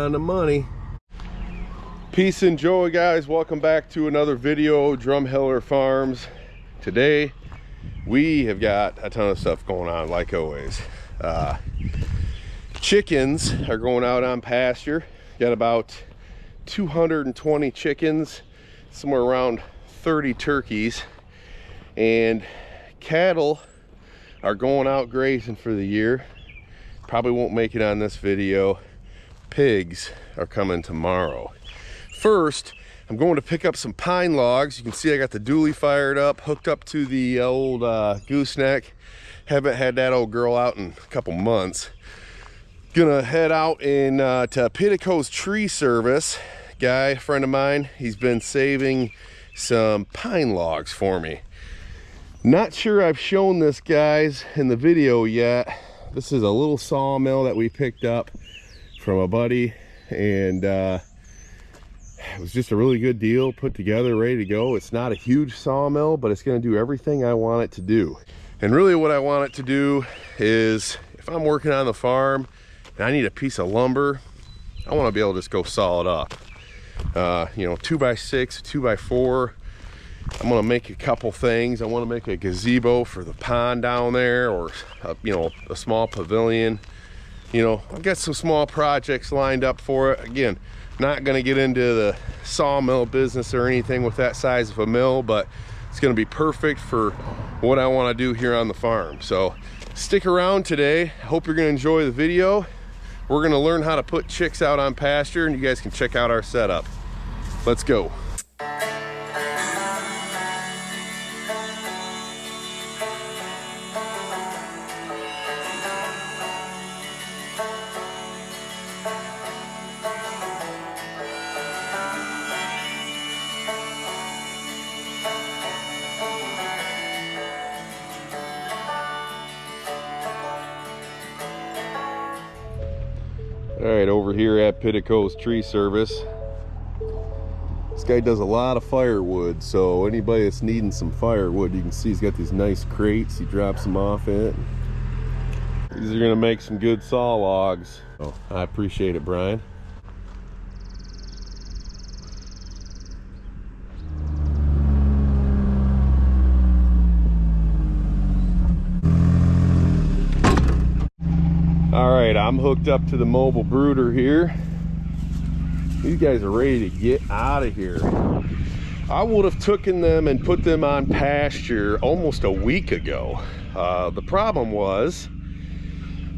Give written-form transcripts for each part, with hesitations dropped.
on the money. Peace and joy, guys. Welcome back to another video, Drumheller Farms. Today we have got a ton of stuff going on, like always. Chickens are going out on pasture. Got about 220 chickens, somewhere around 30 turkeys, and cattle are going out grazing for the year. Probably won't make it on this video. Pigs are coming tomorrow. First, I'm going to pick up some pine logs. You can see I got the dually fired up, hooked up to the old gooseneck. Haven't had that old girl out in a couple months. Gonna head out in to Pastured Tree Service. Guy, a friend of mine, he's been saving some pine logs for me. Not sure I've shown this, guys, in the video yet. This is a little sawmill that we picked up from a buddy, and it was just a really good deal, put together, ready to go. It's not a huge sawmill, but it's going to do everything I want it to do. And really what I want it to do is, if I'm working on the farm and I need a piece of lumber, I want to be able to just go saw it up. You know, 2x6, 2x4. I'm gonna make a couple things. I want to make a gazebo for the pond down there, or you know, a small pavilion. You know, I've got some small projects lined up for it. Again, not gonna get into the sawmill business or anything with that size of a mill, but it's gonna be perfect for what I want to do here on the farm. So stick around today. I hope you're gonna enjoy the video. We're gonna learn how to put chicks out on pasture, and you guys can check out our setup. Let's go. All right, over here at Pastured Tree Service, this guy does a lot of firewood, so anybody that's needing some firewood, you can see he's got these nice crates. He drops them off in it. These are gonna make some good saw logs. Oh, I appreciate it, Brian. All right, I'm hooked up to the mobile brooder here. These guys are ready to get out of here. I would have taken them and put them on pasture almost a week ago. The problem was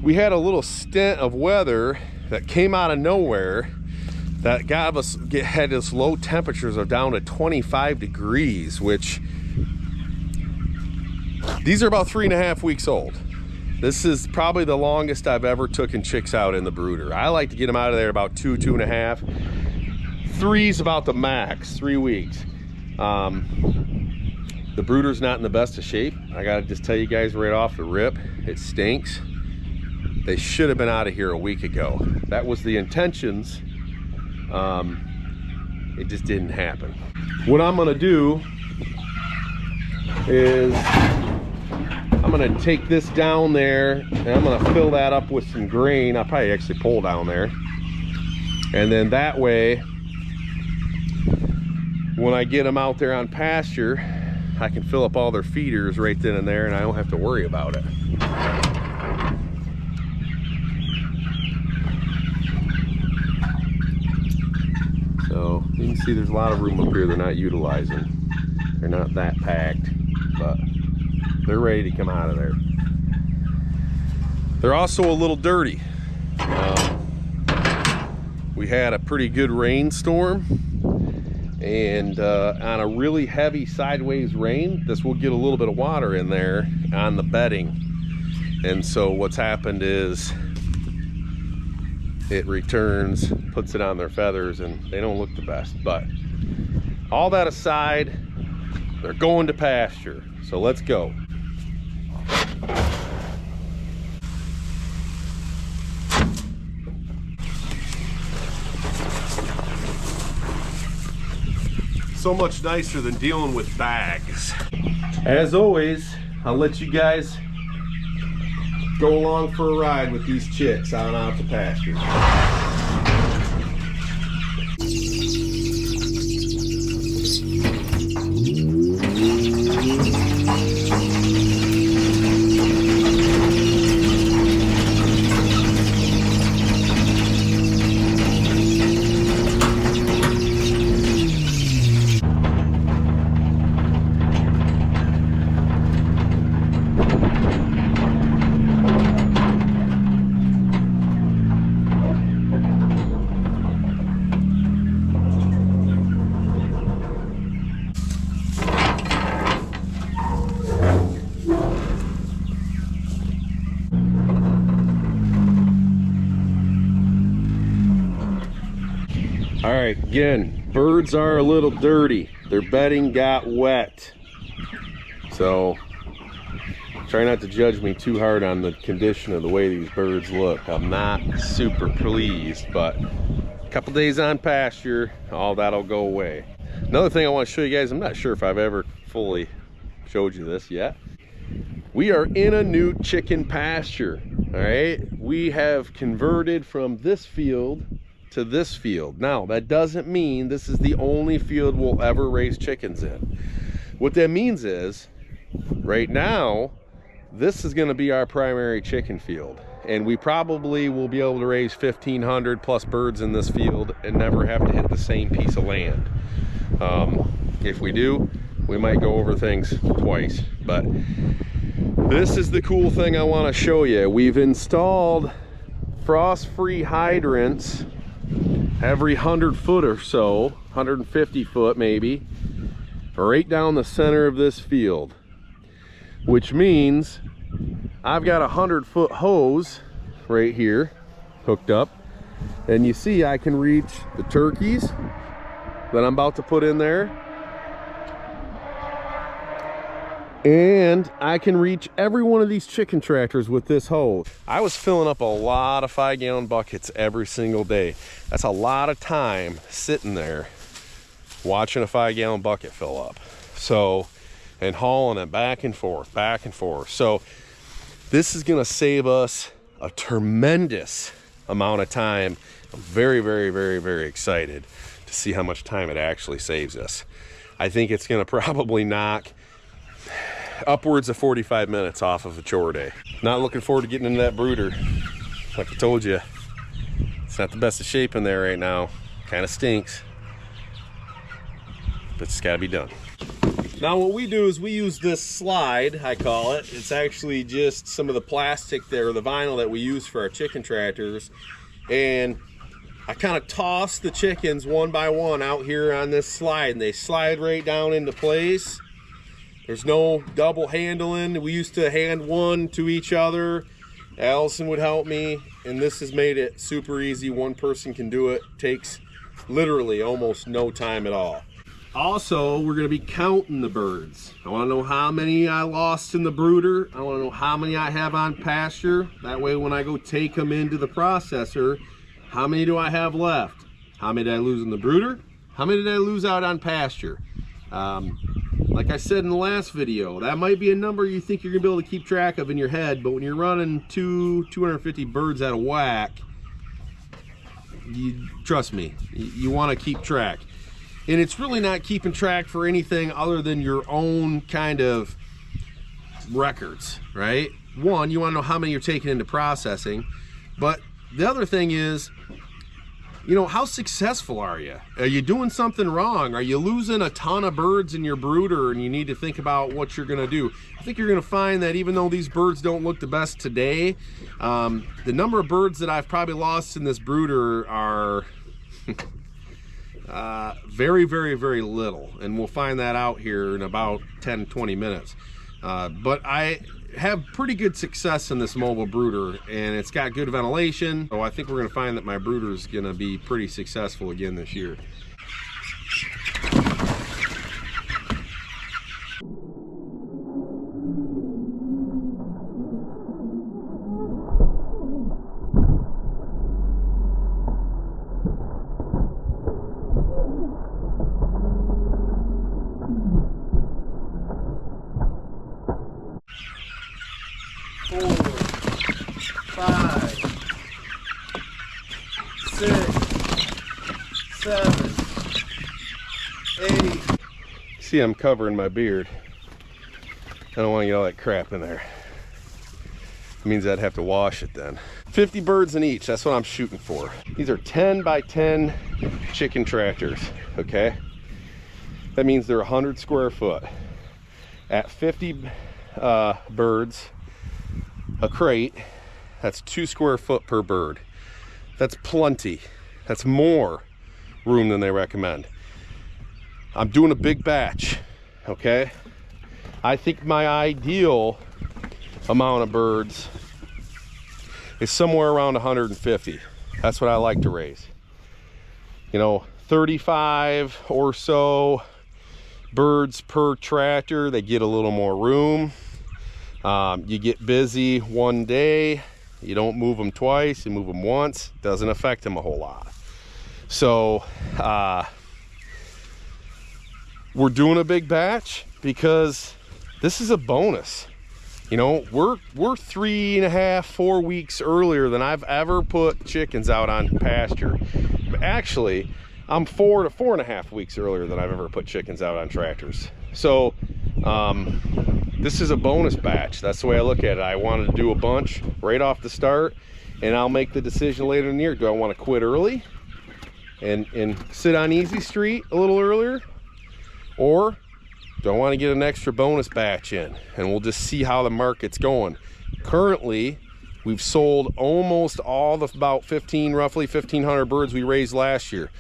we had a little stint of weather that came out of nowhere that had us low temperatures of down to 25 degrees, which these are about 3.5 weeks old. This is probably the longest I've ever taken chicks out in the brooder. I like to get them out of there about 2.5. 3's about the max, 3 weeks. The brooder's not in the best of shape. I gotta just tell you guys right off the rip, it stinks. They should have been out of here a week ago. That was the intentions. It just didn't happen. What I'm gonna do is I'm gonna take this down there and I'm gonna fill that up with some grain. I'll probably actually pull down there. And then that way, when I get them out there on pasture, I can fill up all their feeders right then and there, and I don't have to worry about it. So you can see there's a lot of room up here they're not utilizing. They're not that packed, but they're ready to come out of there. They're also a little dirty. We had a pretty good rainstorm, and on a really heavy sideways rain, this will get a little bit of water in there on the bedding. And so what's happened is it returns, puts it on their feathers, and they don't look the best. But all that aside, they're going to pasture. So let's go. So much nicer than dealing with bags. As always, I'll let you guys go along for a ride with these chicks on out to pasture. right, again, birds are a little dirty. Their bedding got wet. So try not to judge me too hard on the condition of the way these birds look. I'm not super pleased, but a couple days on pasture, all that'll go away. Another thing I want to show you guys, I'm not sure if I've ever fully showed you this yet. We are in a new chicken pasture. All right, we have converted from this field to this field. Now, that doesn't mean this is the only field we'll ever raise chickens in. What that means is, right now, this is going to be our primary chicken field, and we probably will be able to raise 1,500 plus birds in this field and never have to hit the same piece of land. If we do, we might go over things twice, but this is the cool thing I want to show you. We've installed frost-free hydrants every 100 foot or so, 150 foot maybe, right down the center of this field, which means I've got a 100-foot hose right here hooked up, and you see I can reach the turkeys that I'm about to put in there, and I can reach every one of these chicken tractors with this hose. I was filling up a lot of 5-gallon buckets every single day. That's a lot of time sitting there watching a 5-gallon bucket fill up. So, and hauling it back and forth, back and forth. So this is gonna save us a tremendous amount of time. I'm very, very, very, very excited to see how much time it actually saves us. I think it's gonna probably knock upwards of 45 minutes off of a chore day. Not looking forward to getting into that brooder. Like I told you, it's not the best of shape in there right now. Kind of stinks, but it's gotta be done. Now what we do is we use this slide, I call it. It's actually just some of the plastic there, the vinyl that we use for our chicken tractors. And I kind of toss the chickens one by one out here on this slide, and they slide right down into place. There's no double handling. We used to hand one to each other. Allison would help me, and this has made it super easy. One person can do it. Takes literally almost no time at all. Also, we're gonna be counting the birds. I wanna know how many I lost in the brooder. I wanna know how many I have on pasture. That way when I go take them into the processor, how many do I have left? How many did I lose in the brooder? How many did I lose out on pasture? Like I said in the last video, that might be a number you think you're gonna be able to keep track of in your head, but when you're running 250 birds out of whack, trust me, you wanna keep track. And it's really not keeping track for anything other than your own kind of records, right? One, you wanna know how many you're taking into processing, but the other thing is, you know, how successful are you? Are you doing something wrong? Are you losing a ton of birds in your brooder and you need to think about what you're gonna do? I think you're gonna find that even though these birds don't look the best today, the number of birds that I've probably lost in this brooder are very, very, very little. And we'll find that out here in about 10, 20 minutes. But I have pretty good success in this mobile brooder, and it's got good ventilation. So I think we're gonna find that my brooder is gonna be pretty successful again this year. See, I'm covering my beard. I don't want to get all that crap in there. It means I'd have to wash it then. 50 birds in each, that's what I'm shooting for. These are 10 by 10 chicken tractors, okay? That means they're 100 square foot. At 50 birds a crate, that's 2 square foot per bird. That's plenty. That's more room than they recommend. I'm doing a big batch, okay? I think my ideal amount of birds is somewhere around 150. That's what I like to raise. You know, 35 or so birds per tractor. They get a little more room. You get busy one day, you don't move them twice, you move them once, doesn't affect them a whole lot. So we're doing a big batch because this is a bonus. You know, we're 3.5, 4 weeks earlier than I've ever put chickens out on pasture. Actually, I'm 4 to 4.5 weeks earlier than I've ever put chickens out on tractors. So this is a bonus batch. That's the way I look at it. I wanted to do a bunch right off the start, and I'll make the decision later in the year. Do I want to quit early and sit on easy street a little earlier, or do I want to get an extra bonus batch in? And we'll just see how the market's going. Currently, we've sold almost all the roughly 1,500 birds we raised last year.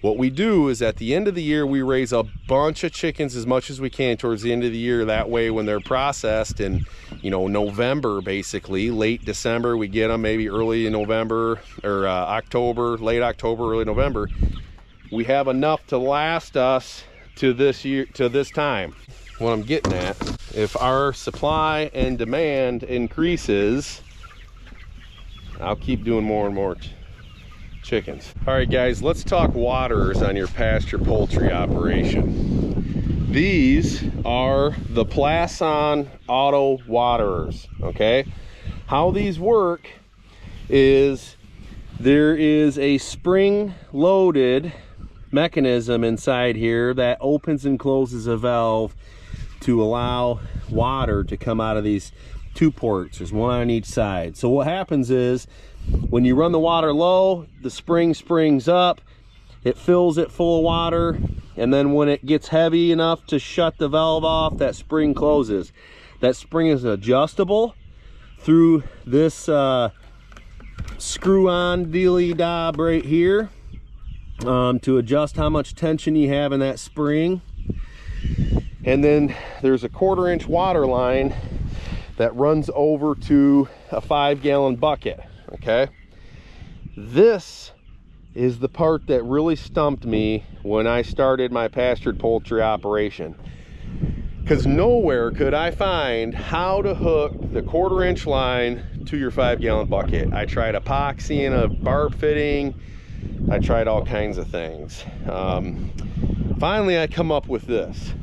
What we do is at the end of the year, we raise a bunch of chickens as much as we can towards the end of the year. That way, when they're processed in, you know, November, basically, late December, we get them maybe early in November or October, late October, early November. We have enough to last us to this year, to this time. What I'm getting at, if our supply and demand increases, I'll keep doing more and more chickens. All right, guys, let's talk waterers on your pasture poultry operation. These are the Plasson auto waterers, okay? How these work is there is a spring-loaded mechanism inside here that opens and closes a valve to allow water to come out of these two ports. There's one on each side. So what happens is when you run the water low, the spring springs up, it fills it full of water, and then when it gets heavy enough to shut the valve off, that spring closes. That spring is adjustable through this screw-on dealy-dob right here. To adjust how much tension you have in that spring. And then there's a 1/4-inch water line that runs over to a 5-gallon bucket, okay? This is the part that really stumped me when I started my pastured poultry operation, because nowhere could I find how to hook the 1/4-inch line to your 5-gallon bucket. I tried epoxying a barb fitting, I tried all kinds of things. Finally, I come up with this.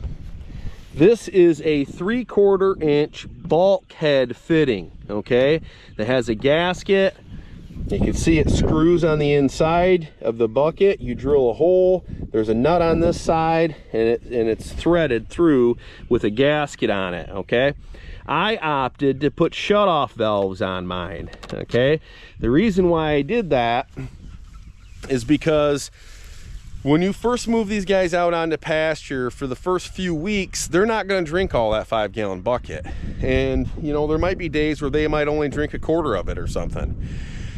This is a 3/4-inch bulkhead fitting, okay? That has a gasket. You can see it screws on the inside of the bucket. You drill a hole. There's a nut on this side, and it's threaded through with a gasket on it, okay? I opted to put shutoff valves on mine, okay? The reason why I did that is because when you first move these guys out onto pasture, for the first few weeks, they're not going to drink all that 5-gallon bucket. And, you know, there might be days where they might only drink 1/4 of it or something.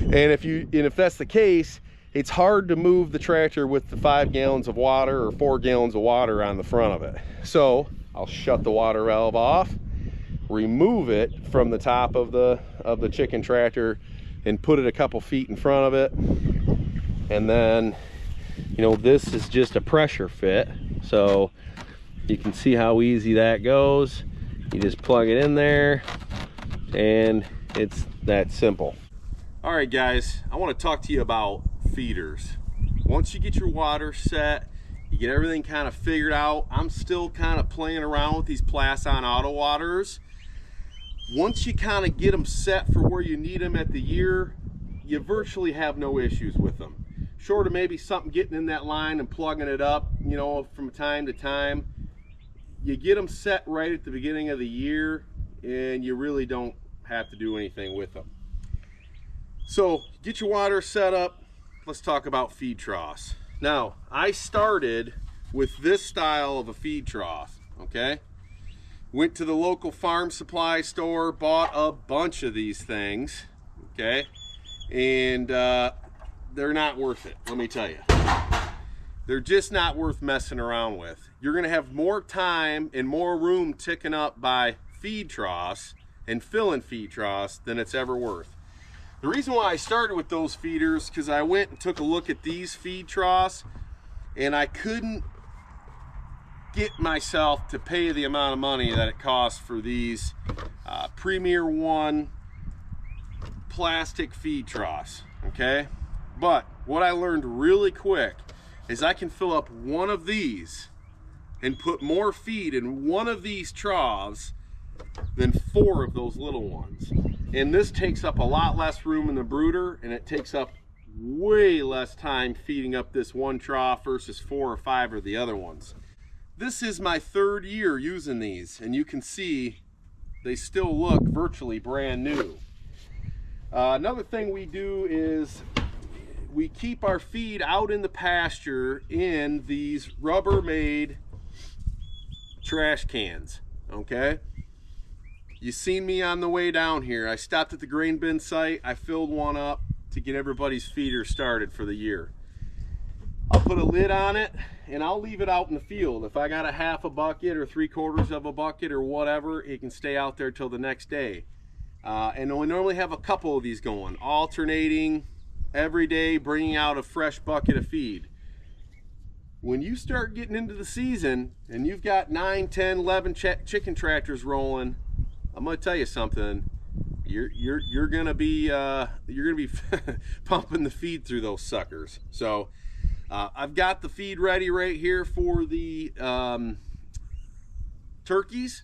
And if that's the case, it's hard to move the tractor with the 5 gallons of water or 4 gallons of water on the front of it. So I'll shut the water valve off, remove it from the top of the chicken tractor, and put it a couple feet in front of it. And then, you know, this is just a pressure fit, so you can see how easy that goes. You just plug it in there, and it's that simple. All right, guys, I want to talk to you about feeders. Once you get your water set, you get everything kind of figured out. I'm still kind of playing around with these Plasson auto waterers. Once you kind of get them set for where you need them at the year, you virtually have no issues with them. Short of maybe something getting in that line and plugging it up, you know, from time to time. You get them set right at the beginning of the year, and you really don't have to do anything with them. So get your water set up. Let's talk about feed troughs. Now, I started with this style of a feed trough, okay? Went to the local farm supply store, bought a bunch of these things, okay? And they're not worth it, let me tell you. They're just not worth messing around with. You're gonna have more time and more room taken up by feed troughs and filling feed troughs than it's ever worth. The reason why I started with those feeders, because I went and took a look at these feed troughs, and I couldn't get myself to pay the amount of money that it costs for these Premier One plastic feed troughs, okay? But what I learned really quick is I can fill up one of these and put more feed in one of these troughs than 4 of those little ones. And this takes up a lot less room in the brooder, and it takes up way less time feeding up this one trough versus 4 or 5 of the other ones. This is my 3rd year using these, and you can see they still look virtually brand new. Another thing we do is we keep our feed out in the pasture in these Rubbermaid trash cans, okay? You seen me on the way down here. I stopped at the grain bin site. I filled one up to get everybody's feeder started for the year. I'll put a lid on it and I'll leave it out in the field. If I got a half a bucket or 3/4 of a bucket or whatever, it can stay out there till the next day. And we normally have a couple of these going, alternating every day, bringing out a fresh bucket of feed. When you start getting into the season and you've got 9, 10, 11 chicken tractors rolling, I'm gonna tell you something. You're gonna be pumping the feed through those suckers. So I've got the feed ready right here for the turkeys,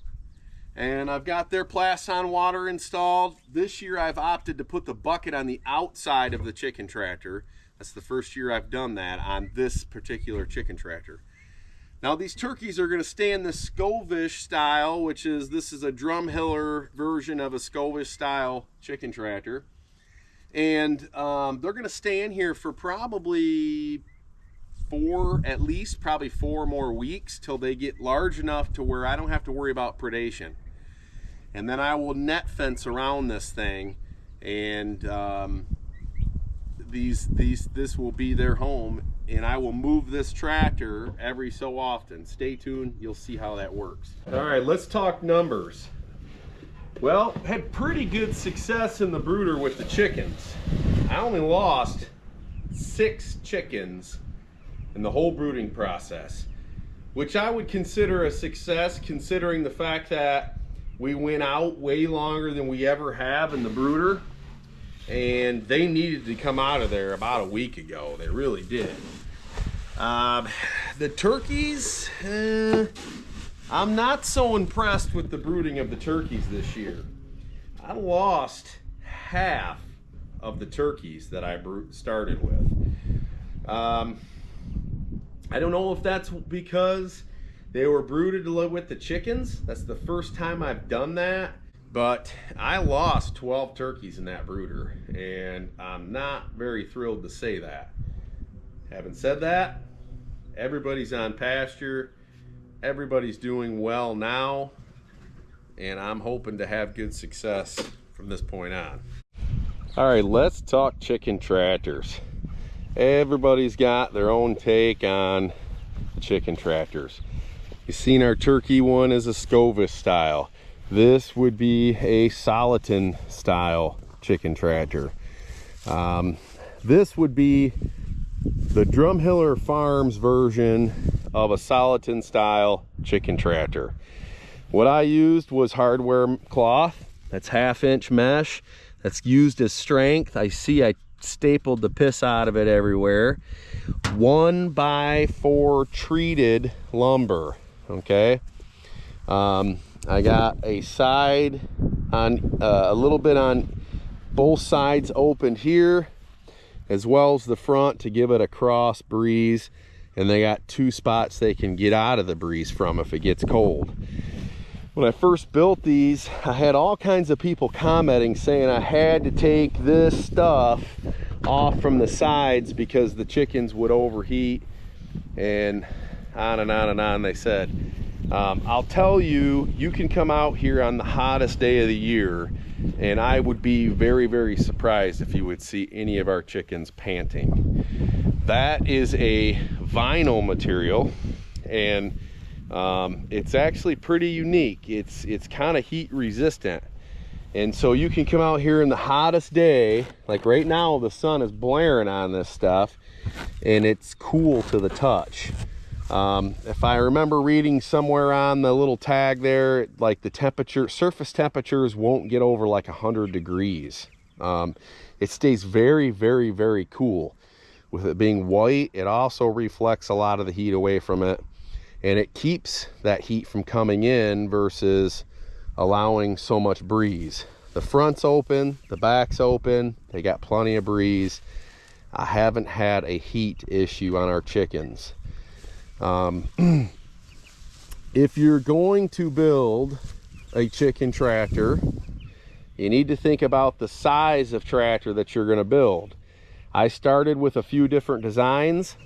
and I've got their Plaston water installed. This year I've opted to put the bucket on the outside of the chicken tractor. That's the first year I've done that on this particular chicken tractor. Now these turkeys are going to stay in the Scovish style, which is, this is a Drumheller version of a Scovish style chicken tractor. And they're going to stay in here for probably at least 4 more weeks till they get large enough to where I don't have to worry about predation. And then I will net fence around this thing, and this will be their home, and I will move this tractor every so often. Stay tuned, you'll see how that works. All right, let's talk numbers. Well, had pretty good success in the brooder with the chickens. I only lost 6 chickens in the whole brooding process, which I would consider a success considering the fact that we went out way longer than we ever have in the brooder, and they needed to come out of there about a week ago. They really did. The turkeys, I'm not so impressed with the brooding of the turkeys this year. I lost half of the turkeys that I started with. I don't know if that's because they were brooded with the chickens. That's the first time I've done that. But I lost 12 turkeys in that brooder, and I'm not very thrilled to say that. Having said that, everybody's on pasture. Everybody's doing well now, and I'm hoping to have good success from this point on. All right, let's talk chicken tractors. Everybody's got their own take on the chicken tractors. You've seen our turkey one is a Scovish style. This would be a Soliton style chicken tractor. This would be the Drumheller Farms version of a Soliton style chicken tractor. What I used was hardware cloth. That's 1/2-inch mesh. That's used as strength. I stapled the piss out of it everywhere. 1x4 treated lumber, okay? I got a side on a little bit on both sides opened here, as well as the front to give it a cross breeze, and they got 2 spots they can get out of the breeze from if it gets cold. When I first built these, I had all kinds of people commenting saying I had to take this stuff off from the sides because the chickens would overheat, and on and on and on they said. I'll tell you, you can come out here on the hottest day of the year, and I would be very, very surprised if you would see any of our chickens panting. That is a vinyl material, and it's actually pretty unique. It's kind of heat resistant, and so you can come out here in the hottest day, like right now the sun is blaring on this stuff, and it's cool to the touch. If I remember reading somewhere on the little tag there, like the temperature, surface temperatures won't get over like 100 degrees. It stays very, very, very cool. With it being white, it also reflects a lot of the heat away from it, and it keeps that heat from coming in versus allowing so much breeze. The front's open, the back's open, they got plenty of breeze. I haven't had a heat issue on our chickens. If you're going to build a chicken tractor, you need to think about the size of tractor that you're going to build. I started with a few different designs.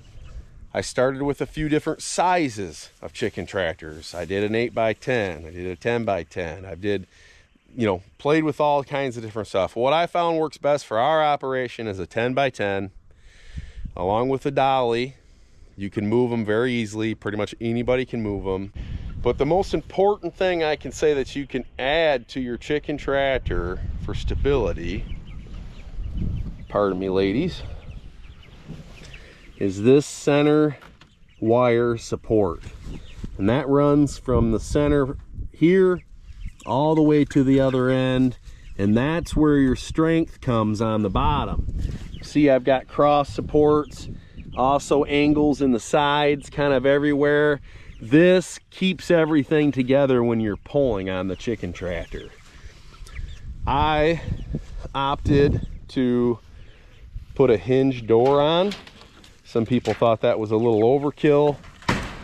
I started with a few different sizes of chicken tractors. I did an 8x10, I did a 10x10. I did, played with all kinds of different stuff. What I found works best for our operation is a 10x10, along with a dolly. You can move them very easily. Pretty much anybody can move them. But the most important thing I can say that you can add to your chicken tractor for stability, pardon me ladies, is this center wire support. And that runs from the center here all the way to the other end, and that's where your strength comes on the bottom. See, I've got cross supports, also angles in the sides, kind of everywhere. This keeps everything together when you're pulling on the chicken tractor. I opted to put a hinge door on. Some people thought that was a little overkill.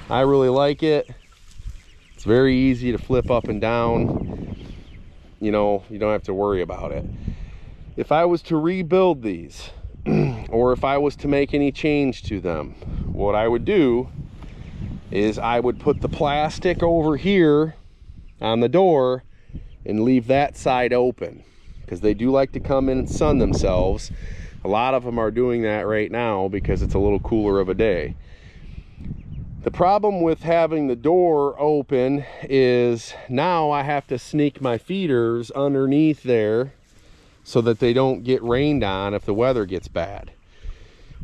I really like it. It's very easy to flip up and down. You don't have to worry about it. If I was to rebuild these, or if I was to make any change to them, what I would do is I would put the plastic over here on the door and leave that side open, because they do like to come in and sun themselves. A lot of them are doing that right now because it's a little cooler of a day. The problem with having the door open is now I have to sneak my feeders underneath there so that they don't get rained on if the weather gets bad.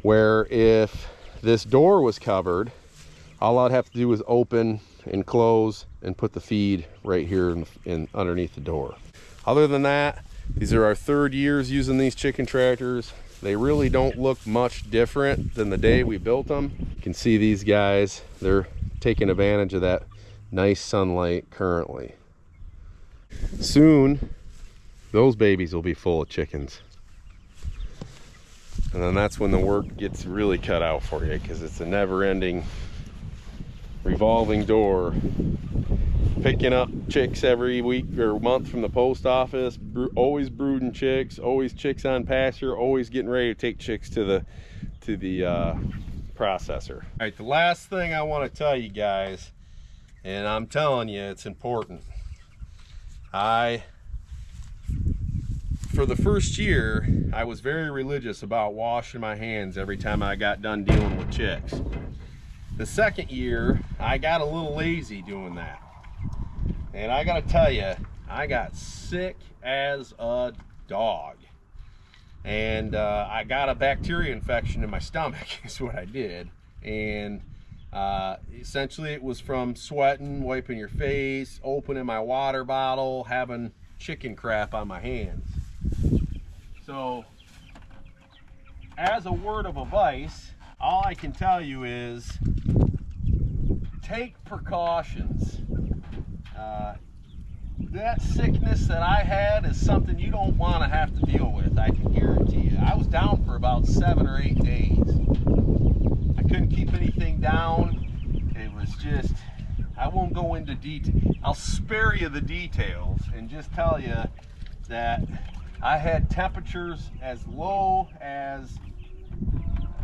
Where if this door was covered, all I'd have to do is open and close and put the feed right here in underneath the door. Other than that, these are our 3rd years using these chicken tractors. They really don't look much different than the day we built them. You can see these guys, they're taking advantage of that nice sunlight currently. Soon, those babies will be full of chickens. And then that's when the work gets really cut out for you, because it's a never-ending revolving door. Picking up chicks every week or month from the post office, always brooding chicks, always chicks on pasture, always getting ready to take chicks to the processor. All right, the last thing I want to tell you guys, and I'm telling you, it's important. For the first year, I was very religious about washing my hands every time I got done dealing with chicks. The second year, I got a little lazy doing that. And I gotta tell you, I got sick as a dog. And I got a bacteria infection in my stomach is what I did. And essentially it was from sweating, wiping your face, opening my water bottle, having chicken crap on my hands. So, as a word of advice, all I can tell you is take precautions. That sickness that I had is something you don't want to have to deal with, I can guarantee you. I was down for about 7 or 8 days. I couldn't keep anything down. It was just, I won't go into detail. I'll spare you the details and just tell you that I had temperatures as low as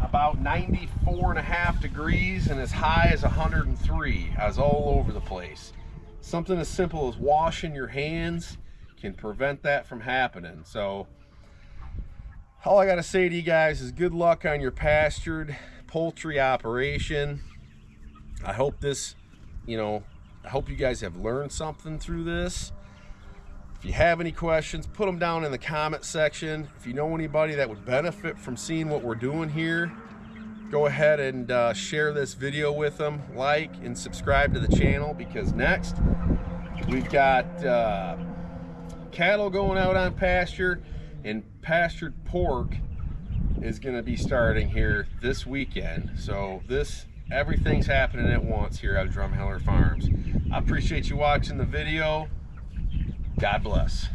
about 94.5 degrees and as high as 103. I was all over the place. Something as simple as washing your hands can prevent that from happening. So all I got to say to you guys is good luck on your pastured poultry operation. I hope this, I hope you guys have learned something through this. If you have any questions, put them down in the comment section. If you know anybody that would benefit from seeing what we're doing here, go ahead and share this video with them, like and subscribe to the channel, because next we've got cattle going out on pasture, and pastured pork is going to be starting here this weekend. So everything's happening at once here at Drumheller Farms. I appreciate you watching the video. God bless.